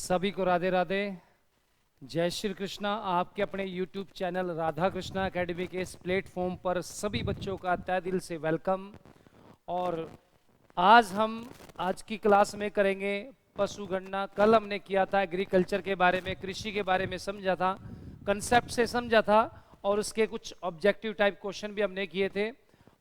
सभी को राधे राधे। जय श्री कृष्णा। आपके अपने YouTube channel Radha Krishna academy के इस प्लेटफॉर्म पर सभी बच्चों का तहे दिल से वेलकम। और आज की क्लास में करेंगे पशु गणना। कल हमने किया था एग्रीकल्चर के बारे में, कृषि के बारे में समझा था, कंसेप्ट से समझा था, और उसके कुछ ऑब्जेक्टिव टाइप क्वेश्चन भी हमने किए थे,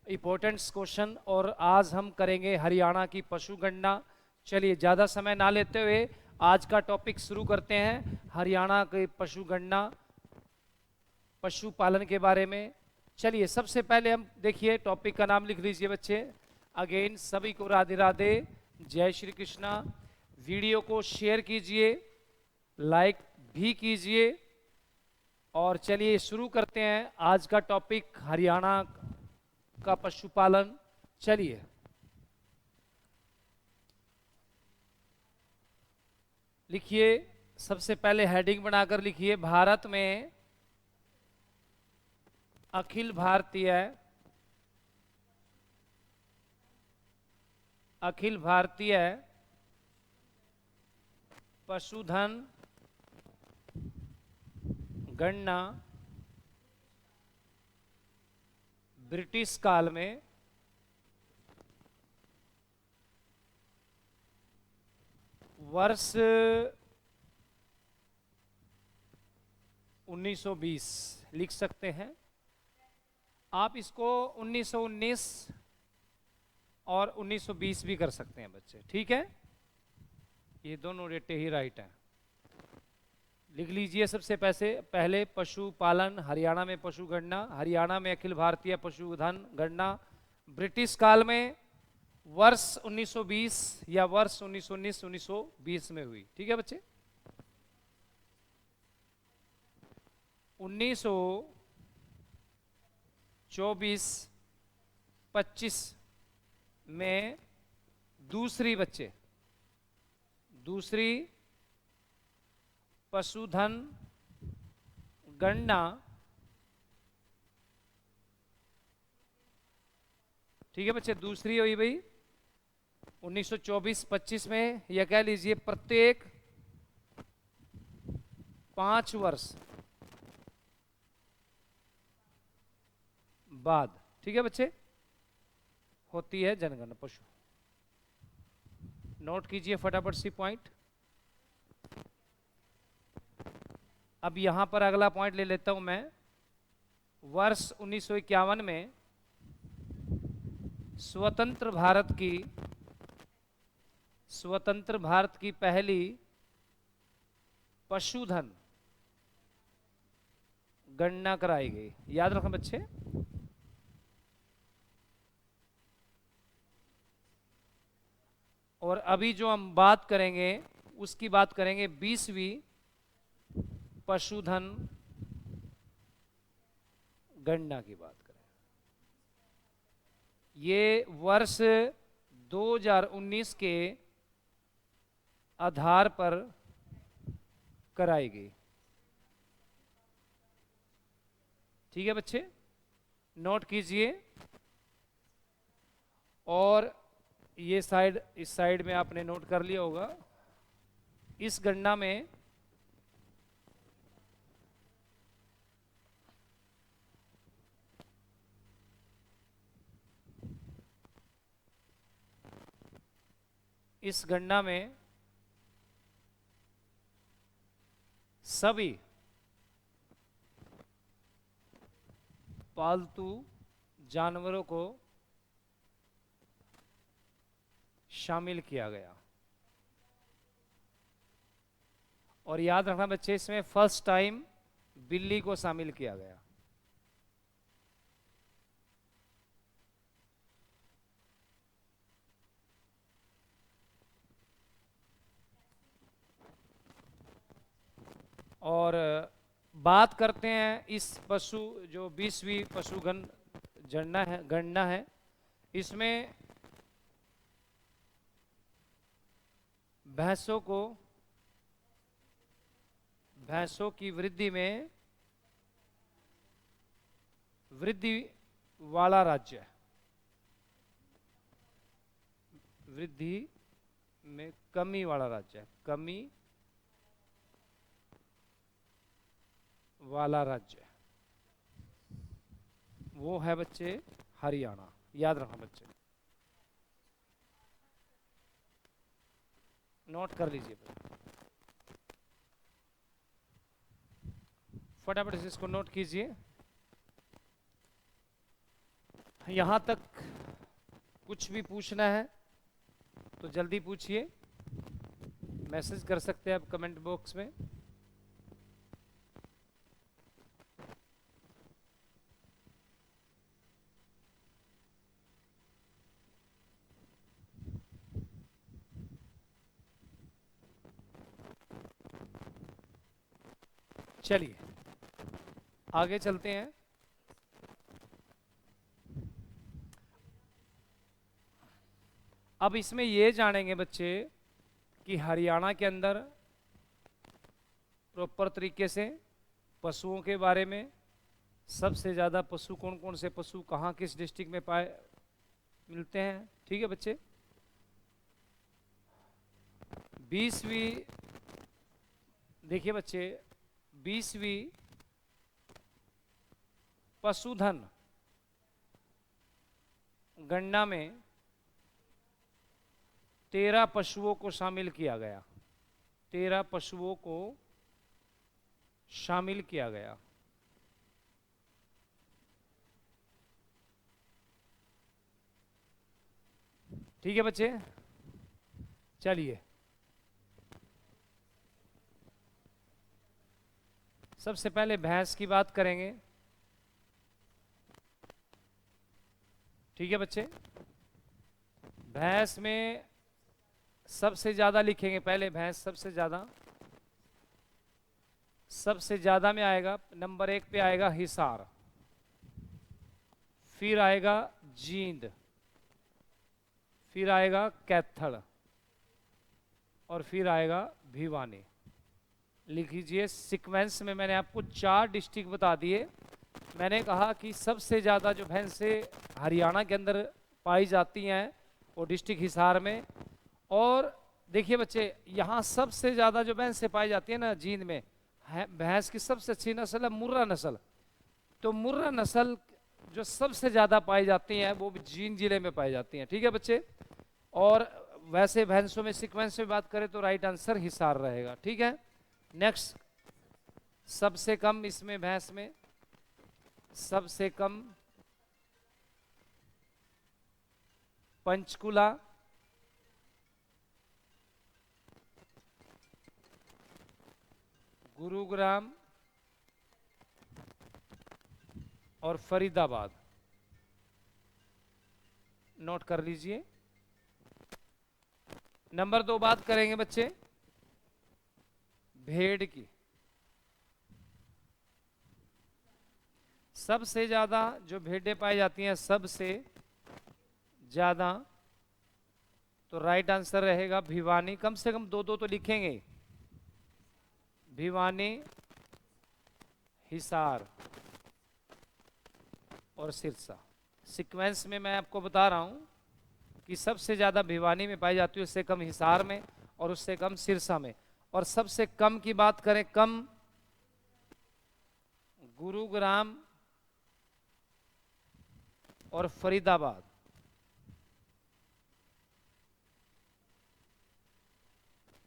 इंपॉर्टेंट्स क्वेश्चन। और आज हम करेंगे हरियाणा की पशु गणना। चलिए ज़्यादा समय ना लेते हुए आज का टॉपिक शुरू करते हैं। हरियाणा की पशु गणना, पशुपालन के बारे में। चलिए सबसे पहले हम देखिए, टॉपिक का नाम लिख लीजिए बच्चे। अगेन सभी को राधे राधे, जय श्री कृष्णा। वीडियो को शेयर कीजिए, लाइक भी कीजिए। और चलिए शुरू करते हैं आज का टॉपिक, हरियाणा का पशुपालन। चलिए लिखिए, सबसे पहले हेडिंग बनाकर लिखिए, भारत में अखिल भारतीय पशुधन गणना ब्रिटिश काल में वर्ष 1920 लिख सकते हैं आप। इसको 1919 और 1920 भी कर सकते हैं बच्चे, ठीक है। ये दोनों डेटे ही राइट हैं। लिख लीजिए सबसे पहले पशुपालन, हरियाणा में पशु गणना। हरियाणा में अखिल भारतीय पशुधन गणना ब्रिटिश काल में वर्ष 1920 या वर्ष 1919 1920 में हुई, ठीक है बच्चे। 1924-25 में दूसरी पशुधन गणना, ठीक है बच्चे, दूसरी हुई भाई 1924-25 में। यह कह लीजिए प्रत्येक 5 वर्ष बाद, ठीक है बच्चे, होती है जनगणना पशु। नोट कीजिए फटाफट सी पॉइंट। अब यहां पर अगला पॉइंट ले लेता हूं मैं। वर्ष 1951 में स्वतंत्र भारत की पहली पशुधन गणना कराई गई। याद रखें बच्चे। और अभी जो हम बात करेंगे उसकी बात करेंगे 20वीं पशुधन गणना की बात करें। ये वर्ष 2019 के आधार पर कराई गई, ठीक है बच्चे, नोट कीजिए। और ये इस साइड में आपने नोट कर लिया होगा। इस गणना में सभी पालतू जानवरों को शामिल किया गया। और याद रखना बच्चे, इसमें फर्स्ट टाइम बिल्ली को शामिल किया गया। और बात करते हैं इस जो 20वीं पशुगण गणना है, इसमें भैंसों की वृद्धि वाला राज्य है। वृद्धि में कमी वाला राज्य है, कमी वाला राज्य वो है बच्चे हरियाणा। याद रखना बच्चे, नोट कर लीजिए फटाफट से इसको नोट कीजिए। यहां तक कुछ भी पूछना है तो जल्दी पूछिए, मैसेज कर सकते हैं आप कमेंट बॉक्स में। चलिए आगे चलते हैं। अब इसमें ये जानेंगे बच्चे कि हरियाणा के अंदर प्रॉपर तरीके से पशुओं के बारे में, सबसे ज़्यादा पशु कौन कौन से पशु कहाँ किस डिस्ट्रिक्ट में पाए मिलते हैं। ठीक है बच्चे, 20वीं देखिए बच्चे, 20वीं पशुधन गणना में 13 पशुओं को शामिल किया गया। 13 पशुओं को शामिल किया गया। ठीक है बच्चे, चलिए सबसे पहले भैंस की बात करेंगे। ठीक है बच्चे, भैंस में सबसे ज्यादा लिखेंगे पहले, भैंस सबसे ज्यादा में आएगा, नंबर 1 पे आएगा हिसार, फिर आएगा जींद, फिर आएगा कैथल और फिर आएगा भिवानी। लिख लीजिए, सीक्वेंस में मैंने आपको 4 डिस्ट्रिक्ट बता दिए। मैंने कहा कि सबसे ज़्यादा जो भैंसें हरियाणा के अंदर पाई जाती हैं वो डिस्ट्रिक्ट हिसार में। और देखिए बच्चे, यहाँ सबसे ज़्यादा जो भैंसें पाई जाती है ना जींद में, भैंस की सबसे अच्छी नस्ल है मुर्रा नस्ल। तो मुर्रा नस्ल जो सबसे ज़्यादा पाई जाती हैं वो भी जींद जिले में पाई जाती हैं। ठीक है बच्चे, और वैसे भैंसों में सीक्वेंस में बात करें तो राइट आंसर हिसार रहेगा। ठीक है, नेक्स्ट, सबसे कम इसमें भैंस में सबसे कम पंचकुला, गुरुग्राम और फरीदाबाद। नोट कर लीजिए। नंबर 2 बात करेंगे बच्चे भेड़ की। सबसे ज्यादा जो भेड़ें पाई जाती हैं सबसे ज्यादा, तो राइट आंसर रहेगा भिवानी। कम से कम 2-2 तो लिखेंगे, भिवानी, हिसार और सिरसा। सीक्वेंस में मैं आपको बता रहा हूं कि सबसे ज्यादा भिवानी में पाई जाती है, उससे कम हिसार में और उससे कम सिरसा में। और सबसे कम की बात करें, कम गुरुग्राम और फरीदाबाद।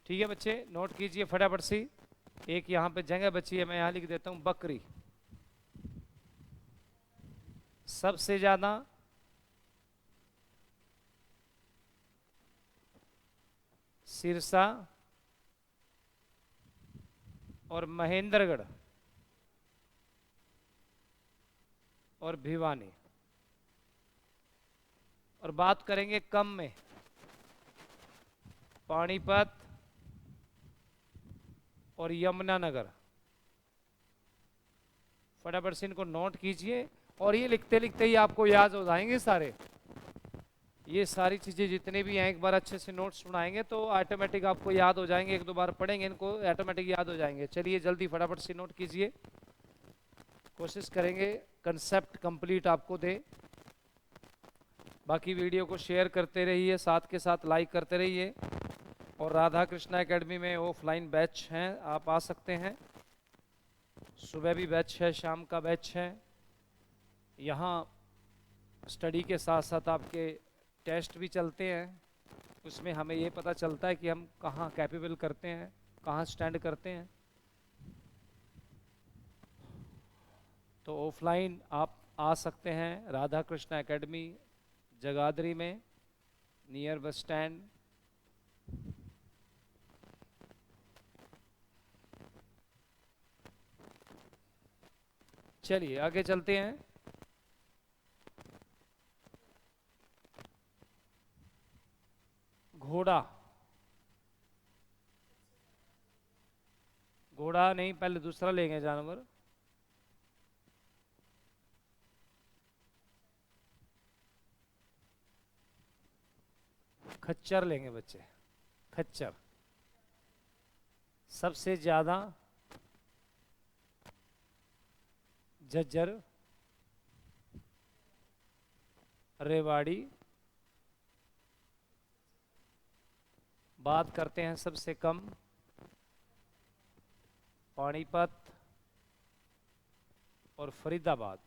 ठीक है बच्चे, नोट कीजिए फटाफट से। एक यहां पे जगह बची है, मैं यहां लिख देता हूं बकरी। सबसे ज्यादा सिरसा और महेंद्रगढ़ और भिवानी। और बात करेंगे कम में, पानीपत और यमुनानगर। फटाफट से इनको नोट कीजिए और ये लिखते लिखते ही आपको याद हो जाएंगे सारे। ये सारी चीजें जितने भी हैं एक बार अच्छे से नोट्स सुनाएंगे तो ऑटोमेटिक आपको याद हो जाएंगे। 1-2 बार पढ़ेंगे इनको, ऑटोमेटिक याद हो जाएंगे। चलिए जल्दी फटाफट से नोट कीजिए, कोशिश करेंगे कंसेप्ट कंप्लीट आपको दे। बाकी वीडियो को शेयर करते रहिए, साथ के साथ लाइक करते रहिए। और राधा कृष्णा एकेडमी में ऑफलाइन बैच हैं, आप आ सकते हैं। सुबह भी बैच है, शाम का बैच है। यहाँ स्टडी के साथ साथ आपके टेस्ट भी चलते हैं। उसमें हमें ये पता चलता है कि हम कहाँ कैपेबल करते हैं, कहाँ स्टैंड करते हैं। तो ऑफलाइन आप आ सकते हैं राधा कृष्णा एकेडमी, जगाधरी में, नियर बस स्टैंड। चलिए आगे चलते हैं। घोड़ा, घोड़ा नहीं, पहले दूसरा लेंगे जानवर। खच्चर लेंगे बच्चे, खच्चर। सबसे ज्यादा झज्जर, रेवाड़ी। बात करते हैं सबसे कम, पानीपत और फरीदाबाद।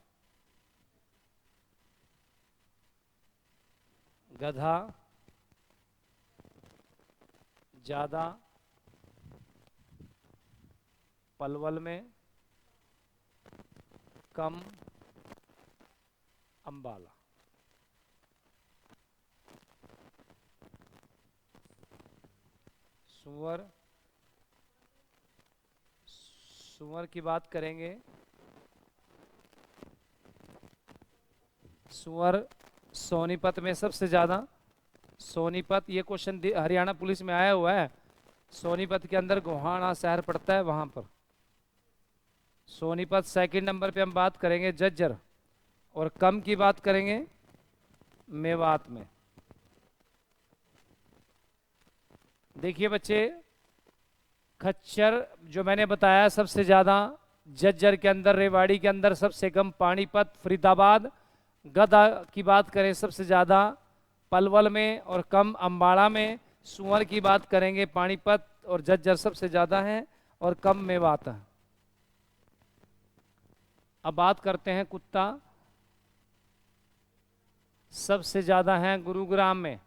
गधा ज्यादा पलवल में, कम अंबाला। सुअर, सुअर की बात करेंगे, सुअर सोनीपत में सबसे ज्यादा। सोनीपत, ये क्वेश्चन हरियाणा पुलिस में आया हुआ है। सोनीपत के अंदर गोहाना शहर पड़ता है, वहां पर सोनीपत। सेकंड नंबर पे हम बात करेंगे झज्जर, और कम की बात करेंगे मेवात में। देखिए बच्चे, खच्चर जो मैंने बताया सबसे ज्यादा झज्जर के अंदर, रेवाड़ी के अंदर सबसे कम पानीपत, फरीदाबाद। गधा की बात करें सबसे ज्यादा पलवल में और कम अंबाड़ा में। सुअर की बात करेंगे पानीपत और झज्जर सबसे ज्यादा है और कम मेवात है। अब बात करते हैं कुत्ता, सबसे ज्यादा है गुरुग्राम में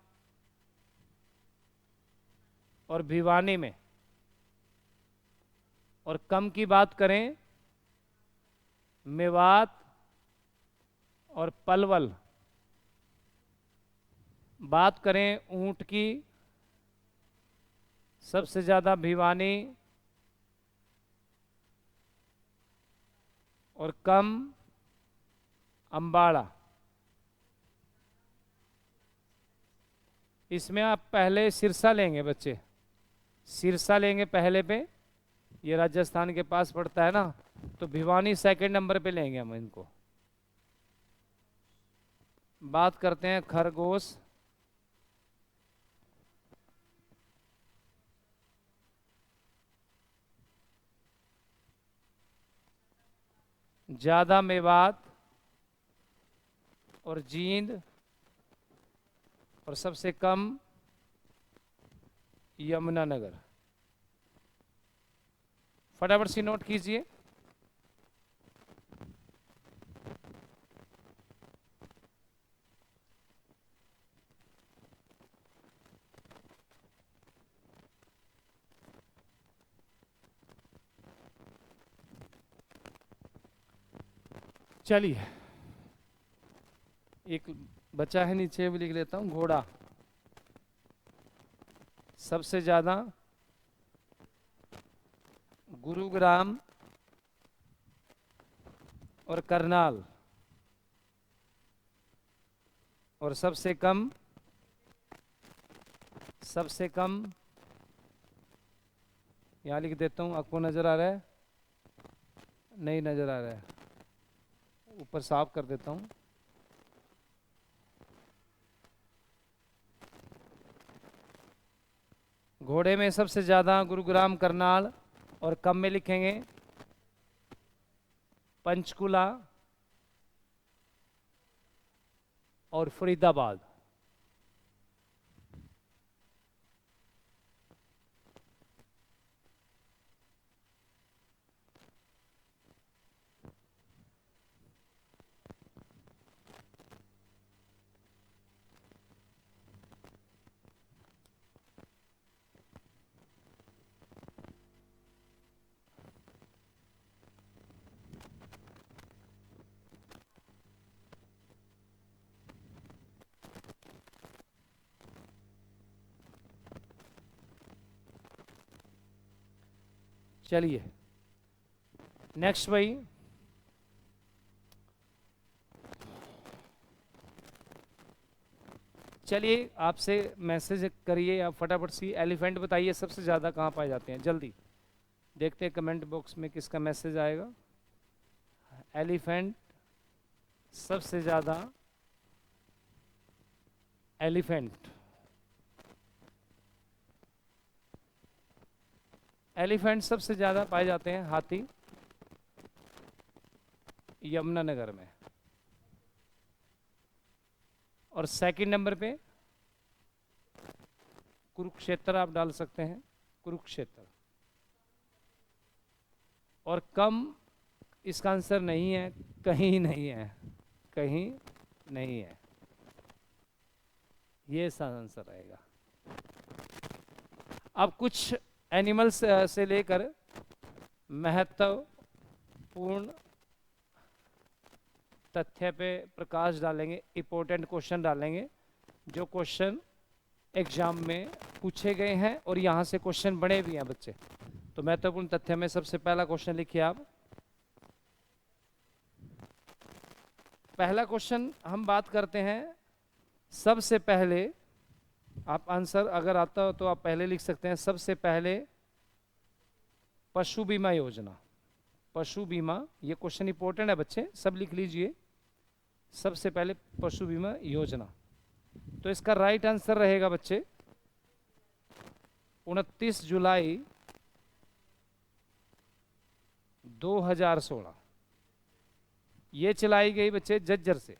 और भिवानी में। और कम की बात करें मेवात और पलवल। बात करें ऊंट की, सबसे ज्यादा भिवानी और कम अंबाड़ा। इसमें आप पहले सिरसा लेंगे बच्चे, सिरसा लेंगे पहले पे, ये राजस्थान के पास पड़ता है ना। तो भिवानी सेकंड नंबर पे लेंगे हम इनको। बात करते हैं खरगोश, ज्यादा मेवात और जींद और सबसे कम यमुनानगर। फटाफट से नोट कीजिए। चलिए, एक बचा है नीचे, भी लिख लेता हूं। घोड़ा सबसे ज्यादा गुरुग्राम और करनाल, और सबसे कम, सबसे कम यहां लिख देता हूं। आपको नजर आ रहा है? नहीं नजर आ रहा है, ऊपर साफ कर देता हूं। घोड़े में सबसे ज्यादा गुरुग्राम, करनाल, और कम में लिखेंगे पंचकुला और फरीदाबाद। चलिए नेक्स्ट भाई, चलिए आपसे मैसेज करिए आप फटाफट सी, एलिफेंट बताइए सबसे ज़्यादा कहाँ पाए जाते हैं, जल्दी देखते हैं कमेंट बॉक्स में किसका मैसेज आएगा। एलिफेंट सबसे ज़्यादा, एलिफेंट एलिफेंट सबसे ज़्यादा पाए जाते हैं हाथी यमुनानगर में, और सेकंड नंबर पे कुरुक्षेत्र आप डाल सकते हैं, कुरुक्षेत्र। और कम इसका आंसर नहीं है, कहीं नहीं है, कहीं नहीं है, ये इसका आंसर रहेगा। अब कुछ एनिमल्स से लेकर महत्वपूर्ण तथ्य पे प्रकाश डालेंगे, इंपॉर्टेंट क्वेश्चन डालेंगे, जो क्वेश्चन एग्जाम में पूछे गए हैं और यहाँ से क्वेश्चन बने भी हैं बच्चे। तो महत्वपूर्ण तथ्य में सबसे पहला क्वेश्चन लिखिए आप। पहला क्वेश्चन हम बात करते हैं, सबसे पहले आप आंसर अगर आता हो तो आप पहले लिख सकते हैं, सबसे पहले पशु बीमा योजना, पशु बीमा, ये क्वेश्चन इंपॉर्टेंट है बच्चे, सब लिख लीजिए, सबसे पहले पशु बीमा योजना। तो इसका राइट आंसर रहेगा बच्चे 29 जुलाई 2016, ये चलाई गई बच्चे जज्जर से।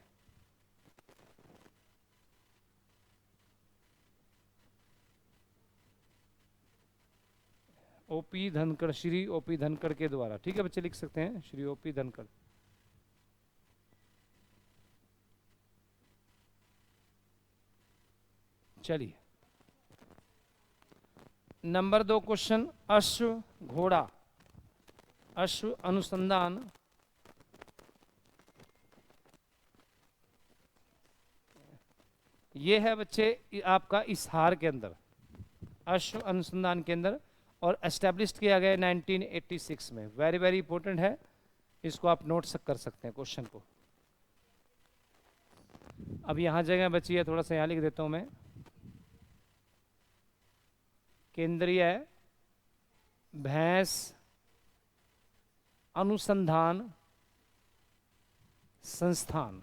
ओपी धनखड़, श्री ओपी धनखड़ के द्वारा, ठीक है बच्चे लिख सकते हैं श्री ओपी धनखड़। चलिए नंबर 2 क्वेश्चन, अश्व घोड़ा, अश्व अनुसंधान ये है बच्चे आपका इसहार के अंदर, अश्व अनुसंधान केंद्र, और एस्टेब्लिश किया गया 1986 में। वेरी वेरी इंपॉर्टेंट है, इसको आप नोट कर सकते हैं क्वेश्चन को। अब यहाँ जगह बची है, थोड़ा सा यहाँ लिख देता हूँ मैं, केंद्रीय भैंस अनुसंधान संस्थान,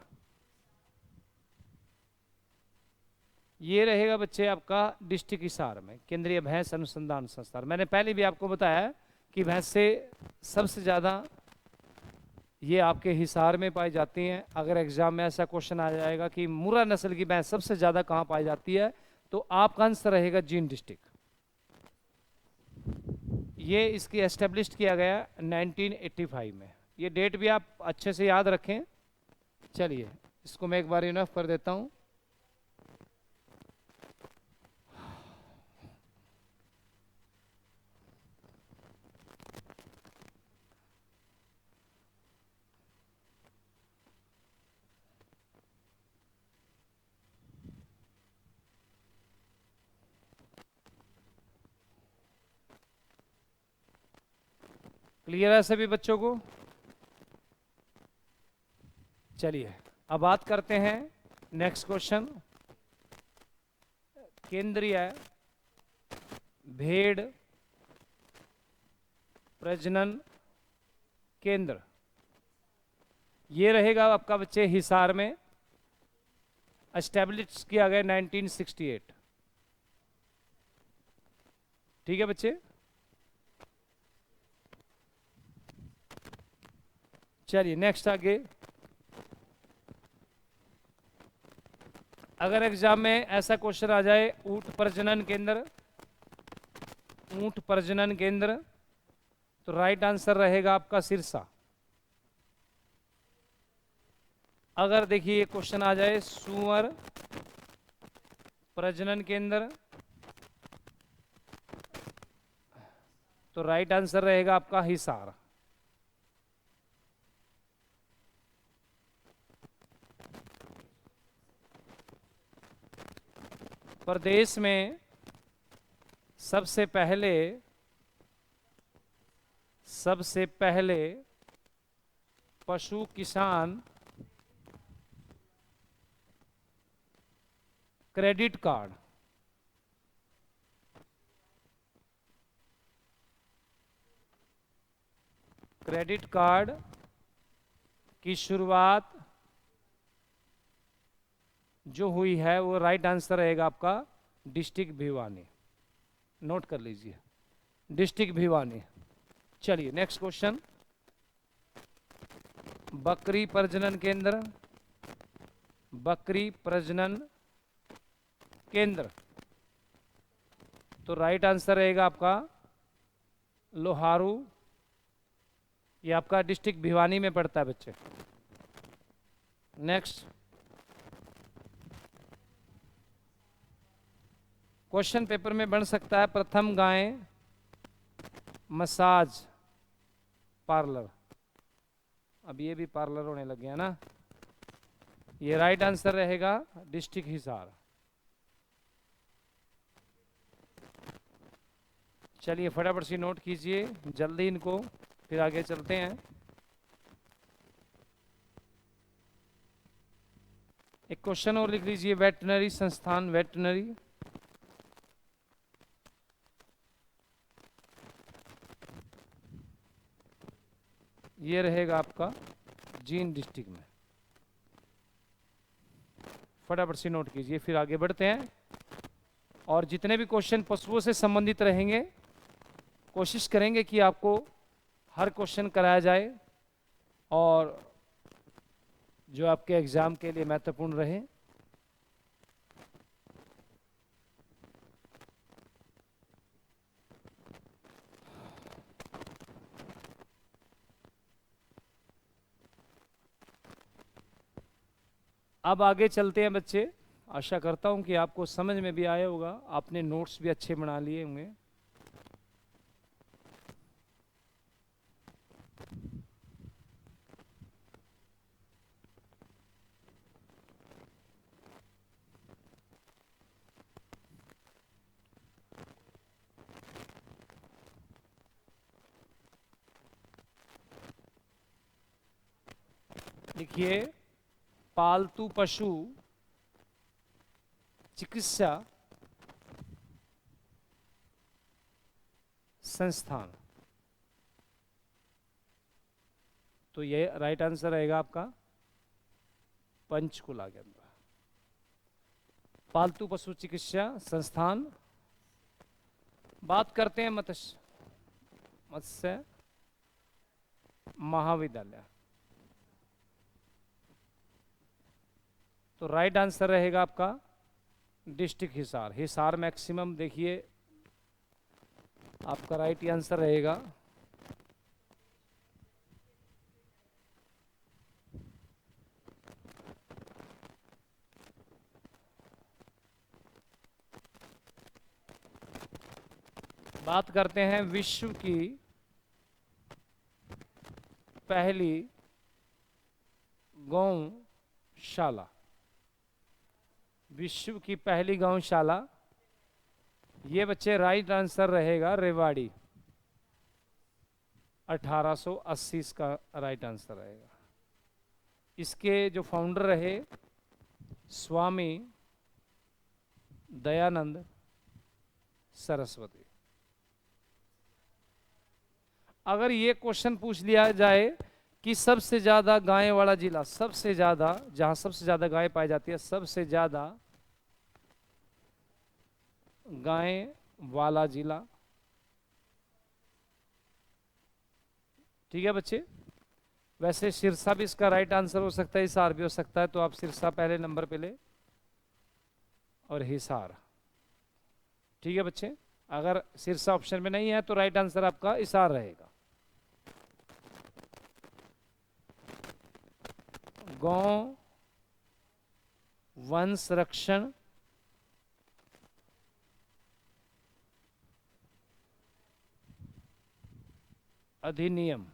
ये रहेगा बच्चे आपका डिस्ट्रिक्ट हिसार में, केंद्रीय भैंस अनुसंधान संस्थान। मैंने पहले भी आपको बताया कि भैंस से सबसे ज़्यादा ये आपके हिसार में पाई जाती हैं। अगर एग्जाम में ऐसा क्वेश्चन आ जाएगा कि मुर्रा नस्ल की भैंस सबसे ज़्यादा कहाँ पाई जाती है, तो आपका आंसर रहेगा जींद डिस्ट्रिक्ट। ये इसकी एस्टेब्लिश किया गया 1985 में, ये डेट भी आप अच्छे से याद रखें। चलिए इसको मैं एक बार इनफ कर देता हूँ। क्लियर है सभी बच्चों को? चलिए अब बात करते हैं नेक्स्ट क्वेश्चन, केंद्रीय भेड़ प्रजनन केंद्र, ये रहेगा आपका बच्चे हिसार में, एस्टेब्लिश किया गया 1968, ठीक है बच्चे। चलिए नेक्स्ट आगे, अगर एग्जाम में ऐसा क्वेश्चन आ जाए, ऊंट प्रजनन केंद्र, ऊंट प्रजनन केंद्र, तो राइट आंसर रहेगा आपका सिरसा। अगर देखिए क्वेश्चन आ जाए सुअर प्रजनन केंद्र, तो राइट आंसर रहेगा आपका हिसार। प्रदेश में सबसे पहले सबसे पहले पशु किसान क्रेडिट कार्ड क्रेडिट कार्ड की शुरुआत जो हुई है वो राइट आंसर रहेगा आपका डिस्ट्रिक्ट भिवानी। नोट कर लीजिए, डिस्ट्रिक्ट भिवानी। चलिए नेक्स्ट क्वेश्चन। बकरी प्रजनन केंद्र, बकरी प्रजनन केंद्र, तो राइट आंसर रहेगा आपका लोहारू। ये आपका डिस्ट्रिक्ट भिवानी में पड़ता है बच्चे। नेक्स्ट क्वेश्चन पेपर में बन सकता है प्रथम गाय मसाज पार्लर। अब ये भी पार्लर होने लग गया ना। ये राइट आंसर रहेगा डिस्ट्रिक्ट हिसार। चलिए फटाफट से नोट कीजिए जल्दी इनको, फिर आगे चलते हैं। एक क्वेश्चन और लिख लीजिए, वेटनरी संस्थान, वेटनरी ये रहेगा आपका जींद डिस्ट्रिक्ट में। फटाफट से नोट कीजिए, फिर आगे बढ़ते हैं। और जितने भी क्वेश्चन पशुओं से संबंधित रहेंगे कोशिश करेंगे कि आपको हर क्वेश्चन कराया जाए और जो आपके एग्जाम के लिए महत्वपूर्ण रहे। अब आगे चलते हैं बच्चे। आशा करता हूं कि आपको समझ में भी आया होगा, आपने नोट्स भी अच्छे बना लिए होंगे। देखिए, पालतू पशु चिकित्सा संस्थान, तो ये राइट आंसर रहेगा आपका पंचकुला के अंदर। पालतू पशु चिकित्सा संस्थान। बात करते हैं मत्स्य महाविद्यालय, तो राइट आंसर रहेगा आपका डिस्ट्रिक्ट हिसार। हिसार मैक्सिमम देखिए आपका राइट आंसर रहेगा। बात करते हैं विश्व की पहली गौशाला। विश्व की पहली गौशाला, ये बच्चे राइट आंसर रहेगा रेवाड़ी। 1880 इसका राइट आंसर रहेगा। इसके जो फाउंडर रहे स्वामी दयानंद सरस्वती। अगर ये क्वेश्चन पूछ लिया जाए कि सबसे ज्यादा गाय वाला जिला, सबसे ज्यादा जहां सबसे ज्यादा गाय पाई जाती है, सबसे ज्यादा गाय वाला जिला, ठीक है बच्चे। वैसे सिरसा भी इसका राइट आंसर हो सकता है, हिसार भी हो सकता है, तो आप सिरसा पहले नंबर पे ले और हिसार, ठीक है बच्चे। अगर सिरसा ऑप्शन में नहीं है तो राइट आंसर आपका हिसार रहेगा। गौ वंश संरक्षण अधिनियम,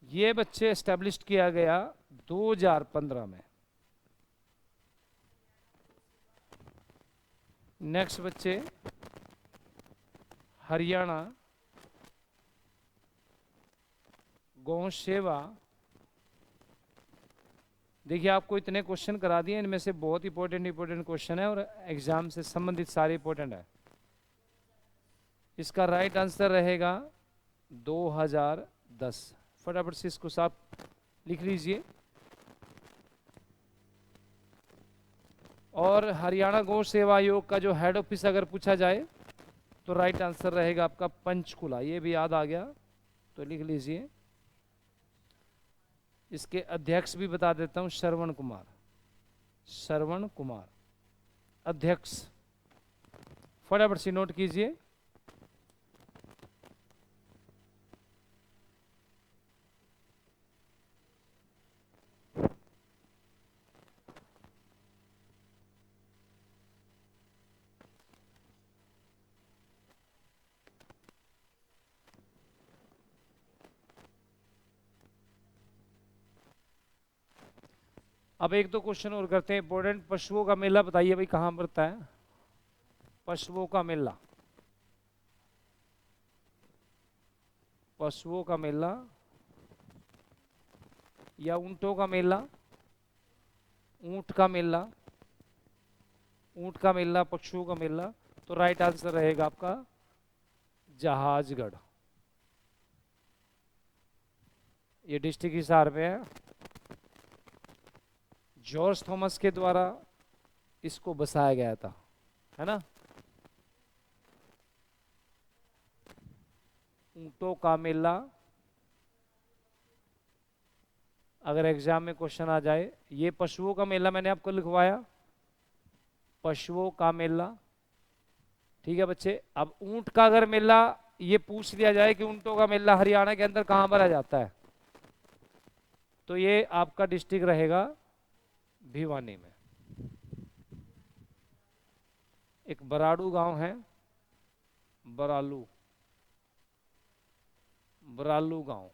ये बच्चे एस्टेब्लिश किया गया 2015 में। नेक्स्ट बच्चे हरियाणा गौ सेवा। देखिए आपको इतने क्वेश्चन करा दिए, इनमें से बहुत इंपॉर्टेंट क्वेश्चन है और एग्जाम से संबंधित सारे इंपॉर्टेंट है। इसका राइट आंसर रहेगा 2010। फटाफट से इसको आप लिख लीजिए। और हरियाणा गौ सेवा आयोग का जो हेड ऑफिस अगर पूछा जाए तो राइट आंसर रहेगा आपका पंचकुला। ये भी याद आ गया तो लिख लीजिए। इसके अध्यक्ष भी बता देता हूं, श्रवण कुमार। श्रवण कुमार अध्यक्ष, फटाफट से नोट कीजिए। अब एक दो क्वेश्चन और करते हैं इंपॉर्टेंट। पशुओं का मेला बताइए भाई कहां पड़ता है? पशुओं का मेला, पशुओं का मेला या ऊंटों का मेला? ऊंट का मेला, ऊंट का मेला, पशुओं का मेला। तो राइट आंसर रहेगा आपका जहाजगढ़। ये डिस्ट्रिक्ट हिसार में है। जॉर्ज थॉमस के द्वारा इसको बसाया गया था, है ना। ऊंटों का मेला, अगर एग्जाम में क्वेश्चन आ जाए। ये पशुओं का मेला मैंने आपको लिखवाया, पशुओं का मेला। ठीक है बच्चे। अब ऊंट का अगर मेला ये पूछ लिया जाए कि ऊंटों का मेला हरियाणा के अंदर कहां भरा जाता है, तो ये आपका डिस्ट्रिक्ट रहेगा भिवानी में। एक बराड़ू गांव है, बरालू, बरालू गांव।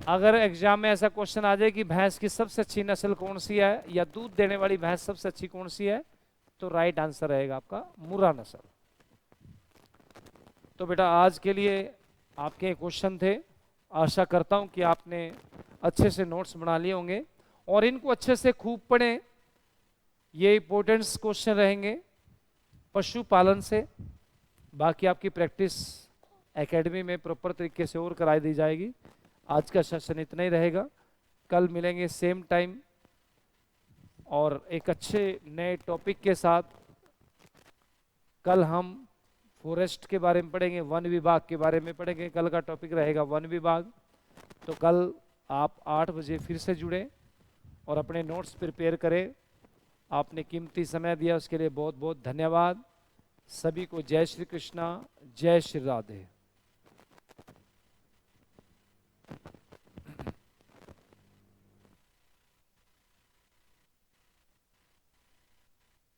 अगर एग्जाम में ऐसा क्वेश्चन आ जाए कि भैंस की सबसे अच्छी नस्ल कौन सी है या दूध देने वाली भैंस सबसे अच्छी कौन सी है, तो राइट आंसर रहेगा आपका मुर्रा नस्ल। तो बेटा आज के लिए आपके क्वेश्चन थे। आशा करता हूं कि आपने अच्छे से नोट्स बना लिए होंगे और इनको अच्छे से खूब पढ़ें। ये इंपॉर्टेंट क्वेश्चन रहेंगे पशुपालन से। बाकी आपकी प्रैक्टिस एकेडमी में प्रॉपर तरीके से और कराई दी जाएगी। आज का सेशन इतना ही रहेगा। कल मिलेंगे सेम टाइम और एक अच्छे नए टॉपिक के साथ। कल हम फॉरेस्ट के बारे में पढ़ेंगे, वन विभाग के बारे में पढ़ेंगे। कल का टॉपिक रहेगा वन विभाग। तो कल आप 8 बजे फिर से जुड़े और अपने नोट्स प्रिपेयर करें। आपने कीमती समय दिया उसके लिए बहुत बहुत धन्यवाद। सभी को जय श्री कृष्णा, जय श्री राधे।